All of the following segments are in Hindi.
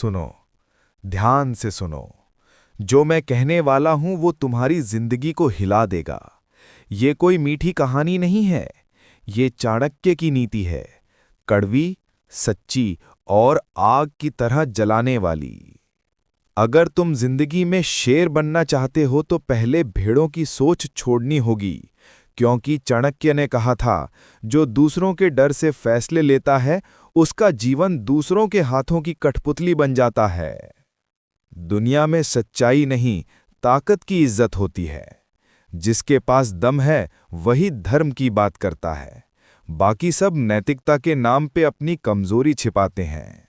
सुनो, ध्यान से सुनो। जो मैं कहने वाला हूं वो तुम्हारी जिंदगी को हिला देगा। ये कोई मीठी कहानी नहीं है, ये चाणक्य की नीति है, कड़वी, सच्ची और आग की तरह जलाने वाली। अगर तुम जिंदगी में शेर बनना चाहते हो तो पहले भेड़ों की सोच छोड़नी होगी, क्योंकि चाणक्य ने कहा था, जो दूसरों के डर से फैसले लेता है उसका जीवन दूसरों के हाथों की कठपुतली बन जाता है। दुनिया में सच्चाई नहीं, ताकत की इज्जत होती है। जिसके पास दम है वही धर्म की बात करता है, बाकी सब नैतिकता के नाम पे अपनी कमजोरी छिपाते हैं।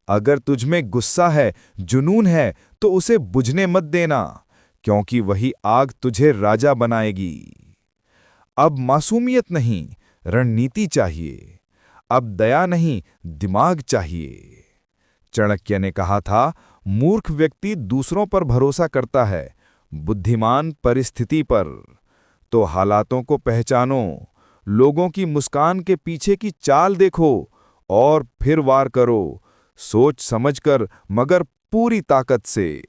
अगर तुझमें गुस्सा है, जुनून है, तो उसे बुझने मत देना, क्योंकि वही आग तुझे राजा बनाएगी। अब मासूमियत नहीं, रणनीति चाहिए। अब दया नहीं, दिमाग चाहिए। चाणक्य ने कहा था, मूर्ख व्यक्ति दूसरों पर भरोसा करता है, बुद्धिमान परिस्थिति पर। तो हालातों को पहचानो, लोगों की मुस्कान के पीछे की चाल देखो और फिर वार करो, सोच समझकर मगर पूरी ताकत से।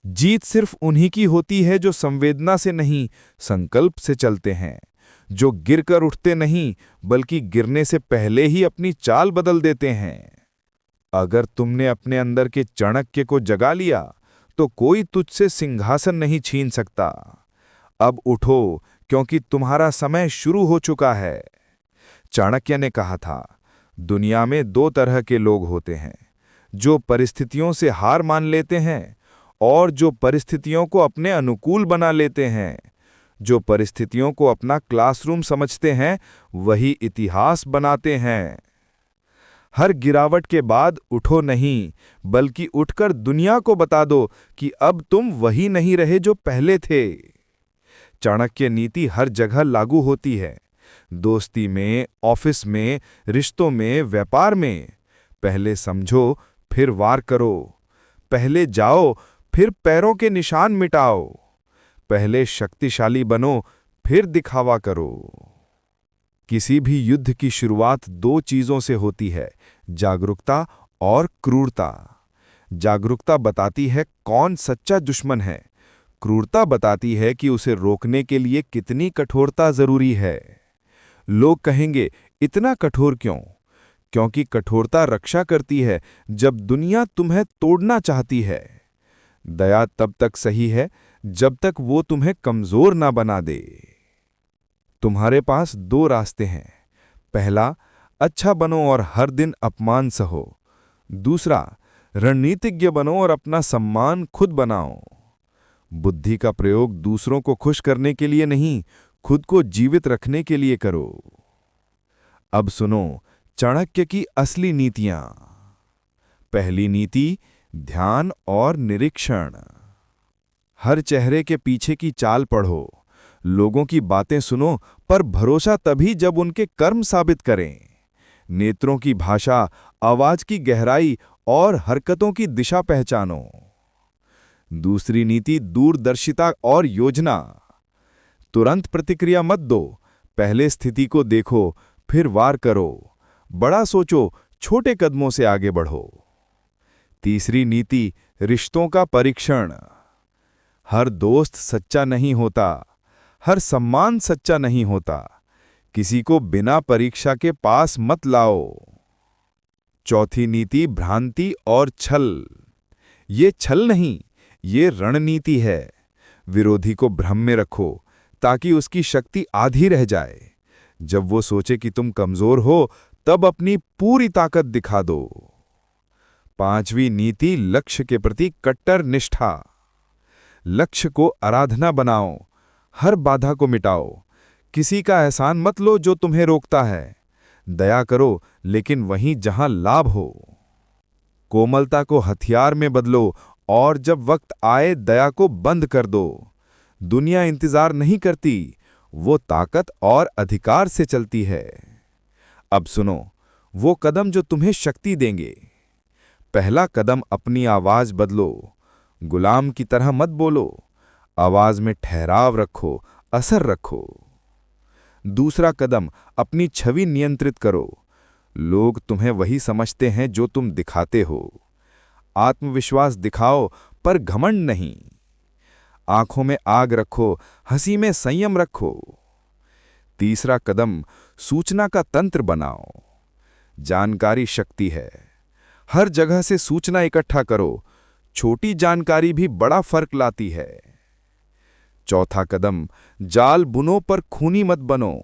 जीत सिर्फ उन्हीं की होती है जो संवेदना से नहीं, संकल्प से चलते हैं, जो गिरकर उठते नहीं बल्कि गिरने से पहले ही अपनी चाल बदल देते हैं। अगर तुमने अपने अंदर के चाणक्य को जगा लिया तो कोई तुझसे सिंहासन नहीं छीन सकता। अब उठो, क्योंकि तुम्हारा समय शुरू हो चुका है। चाणक्य ने कहा था, दुनिया में दो तरह के लोग होते हैं, जो परिस्थितियों से हार मान लेते हैं और जो परिस्थितियों को अपने अनुकूल बना लेते हैं। जो परिस्थितियों को अपना क्लासरूम समझते हैं वही इतिहास बनाते हैं। हर गिरावट के बाद उठो नहीं, बल्कि उठकर दुनिया को बता दो कि अब तुम वही नहीं रहे जो पहले थे। चाणक्य नीति हर जगह लागू होती है, दोस्ती में, ऑफिस में, रिश्तों में, व्यापार में। पहले समझो, फिर वार करो। पहले जाओ, फिर पैरों के निशान मिटाओ। पहले शक्तिशाली बनो, फिर दिखावा करो। किसी भी युद्ध की शुरुआत दो चीजों से होती है, जागरूकता और क्रूरता। जागरूकता बताती है कौन सच्चा दुश्मन है, क्रूरता बताती है कि उसे रोकने के लिए कितनी कठोरता जरूरी है। लोग कहेंगे, इतना कठोर क्यों? क्योंकि कठोरता रक्षा करती है जब दुनिया तुम्हें तोड़ना चाहती है। दया तब तक सही है जब तक वो तुम्हें कमजोर ना बना दे। तुम्हारे पास दो रास्ते हैं। पहला, अच्छा बनो और हर दिन अपमान सहो। दूसरा, रणनीतिज्ञ बनो और अपना सम्मान खुद बनाओ। बुद्धि का प्रयोग दूसरों को खुश करने के लिए नहीं, खुद को जीवित रखने के लिए करो। अब सुनो चाणक्य की असली नीतियां। पहली नीति, ध्यान और निरीक्षण। हर चेहरे के पीछे की चाल पढ़ो, लोगों की बातें सुनो, पर भरोसा तभी जब उनके कर्म साबित करें। नेत्रों की भाषा, आवाज की गहराई और हरकतों की दिशा पहचानो। दूसरी नीति, दूरदर्शिता और योजना। तुरंत प्रतिक्रिया मत दो, पहले स्थिति को देखो, फिर वार करो। बड़ा सोचो, छोटे कदमों से आगे बढ़ो। तीसरी नीति, रिश्तों का परीक्षण। हर दोस्त सच्चा नहीं होता, हर सम्मान सच्चा नहीं होता। किसी को बिना परीक्षा के पास मत लाओ। चौथी नीति, भ्रांति और छल। ये छल नहीं, ये रणनीति है। विरोधी को भ्रम में रखो ताकि उसकी शक्ति आधी रह जाए। जब वो सोचे कि तुम कमजोर हो, तब अपनी पूरी ताकत दिखा दो। पांचवी नीति, लक्ष्य के प्रति कट्टर निष्ठा। लक्ष्य को आराधना बनाओ, हर बाधा को मिटाओ। किसी का एहसान मत लो जो तुम्हें रोकता है। दया करो, लेकिन वहीं जहां लाभ हो। कोमलता को हथियार में बदलो और जब वक्त आए दया को बंद कर दो। दुनिया इंतजार नहीं करती, वो ताकत और अधिकार से चलती है। अब सुनो, वो कदम जो तुम्हें शक्ति देंगे। पहला कदम, अपनी आवाज बदलो। गुलाम की तरह मत बोलो, आवाज में ठहराव रखो, असर रखो। दूसरा कदम, अपनी छवि नियंत्रित करो। लोग तुम्हें वही समझते हैं जो तुम दिखाते हो। आत्मविश्वास दिखाओ पर घमंड नहीं। आंखों में आग रखो, हंसी में संयम रखो। तीसरा कदम, सूचना का तंत्र बनाओ। जानकारी शक्ति है। हर जगह से सूचना इकट्ठा करो। छोटी जानकारी भी बड़ा फर्क लाती है। चौथा कदम, जाल बुनो पर खूनी मत बनो।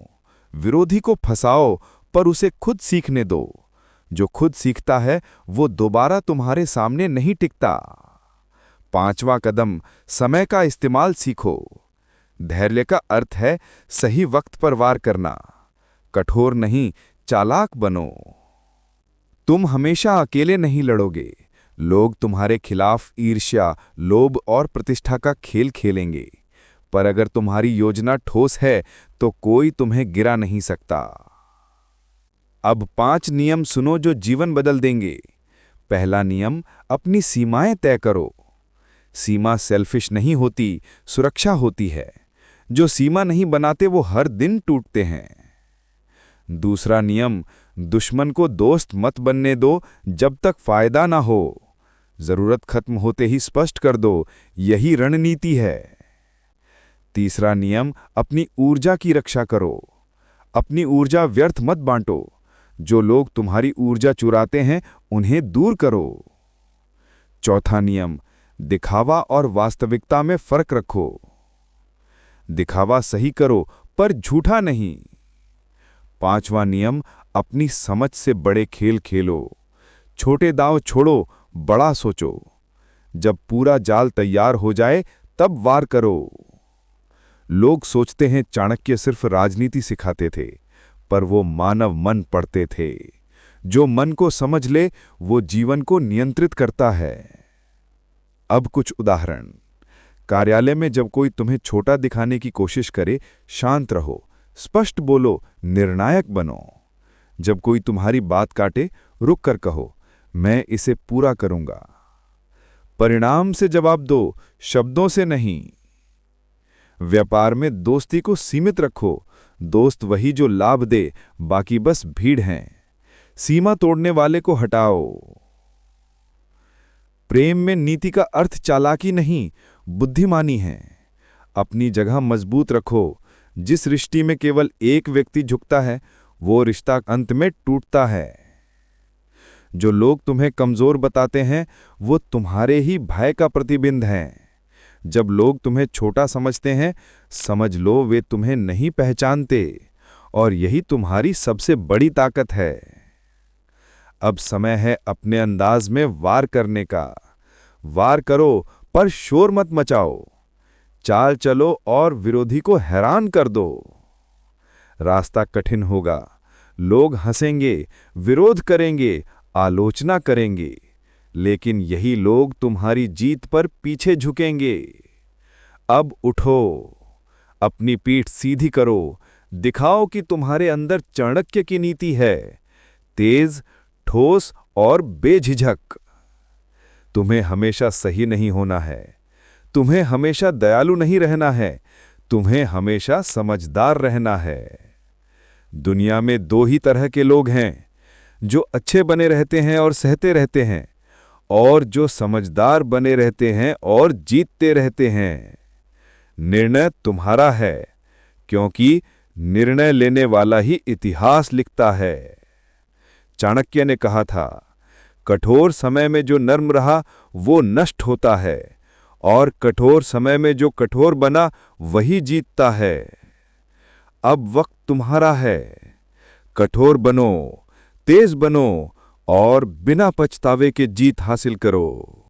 विरोधी को फंसाओ पर उसे खुद सीखने दो। जो खुद सीखता है वो दोबारा तुम्हारे सामने नहीं टिकता। पांचवा कदम, समय का इस्तेमाल सीखो। धैर्य का अर्थ है सही वक्त पर वार करना। कठोर नहीं, चालाक बनो। तुम हमेशा अकेले नहीं लड़ोगे। लोग तुम्हारे खिलाफ ईर्ष्या, लोभ और प्रतिष्ठा का खेल खेलेंगे। पर अगर तुम्हारी योजना ठोस है तो कोई तुम्हें गिरा नहीं सकता। अब 5 नियम सुनो जो जीवन बदल देंगे। पहला नियम, अपनी सीमाएं तय करो। सीमा सेल्फिश नहीं होती, सुरक्षा होती है। जो सीमा नहीं बनाते वो हर दिन टूटते हैं। दूसरा नियम, दुश्मन को दोस्त मत बनने दो जब तक फायदा ना हो। जरूरत खत्म होते ही स्पष्ट कर दो, यही रणनीति है। तीसरा नियम, अपनी ऊर्जा की रक्षा करो। अपनी ऊर्जा व्यर्थ मत बांटो। जो लोग तुम्हारी ऊर्जा चुराते हैं उन्हें दूर करो। चौथा नियम, दिखावा और वास्तविकता में फर्क रखो। दिखावा सही करो पर झूठा नहीं। पांचवा नियम, अपनी समझ से बड़े खेल खेलो। छोटे दांव छोड़ो, बड़ा सोचो। जब पूरा जाल तैयार हो जाए तब वार करो। लोग सोचते हैं चाणक्य सिर्फ राजनीति सिखाते थे, पर वो मानव मन पढ़ते थे। जो मन को समझ ले वो जीवन को नियंत्रित करता है। अब कुछ उदाहरण। कार्यालय में जब कोई तुम्हें छोटा दिखाने की कोशिश करे, शांत रहो, स्पष्ट बोलो, निर्णायक बनो। जब कोई तुम्हारी बात काटे, रुक कर कहो, मैं इसे पूरा करूंगा। परिणाम से जवाब दो, शब्दों से नहीं। व्यापार में दोस्ती को सीमित रखो। दोस्त वही जो लाभ दे, बाकी बस भीड़ हैं। सीमा तोड़ने वाले को हटाओ। प्रेम में नीति का अर्थ चालाकी नहीं, बुद्धिमानी है। अपनी जगह मजबूत रखो। जिस रिश्ते में केवल एक व्यक्ति झुकता है वो रिश्ता अंत में टूटता है। जो लोग तुम्हें कमजोर बताते हैं वो तुम्हारे ही भय का प्रतिबिंब हैं। जब लोग तुम्हें छोटा समझते हैं, समझ लो वे तुम्हें नहीं पहचानते, और यही तुम्हारी सबसे बड़ी ताकत है। अब समय है अपने अंदाज में वार करने का। वार करो पर शोर मत मचाओ। चाल चलो और विरोधी को हैरान कर दो। रास्ता कठिन होगा, लोग हंसेंगे, विरोध करेंगे, आलोचना करेंगे, लेकिन यही लोग तुम्हारी जीत पर पीछे झुकेंगे। अब उठो, अपनी पीठ सीधी करो, दिखाओ कि तुम्हारे अंदर चाणक्य की नीति है, तेज, ठोस और बेझिझक। तुम्हें हमेशा सही नहीं होना है, तुम्हें हमेशा दयालु नहीं रहना है, तुम्हें हमेशा समझदार रहना है। दुनिया में 2 ही तरह के लोग हैं, जो अच्छे बने रहते हैं और सहते रहते हैं, और जो समझदार बने रहते हैं और जीतते रहते हैं। निर्णय तुम्हारा है, क्योंकि निर्णय लेने वाला ही इतिहास लिखता है। चाणक्य ने कहा था, कठोर समय में जो नर्म रहा वो नष्ट होता है, और कठोर समय में जो कठोर बना वही जीतता है। अब वक्त तुम्हारा है। कठोर बनो, तेज बनो और बिना पछतावे के जीत हासिल करो।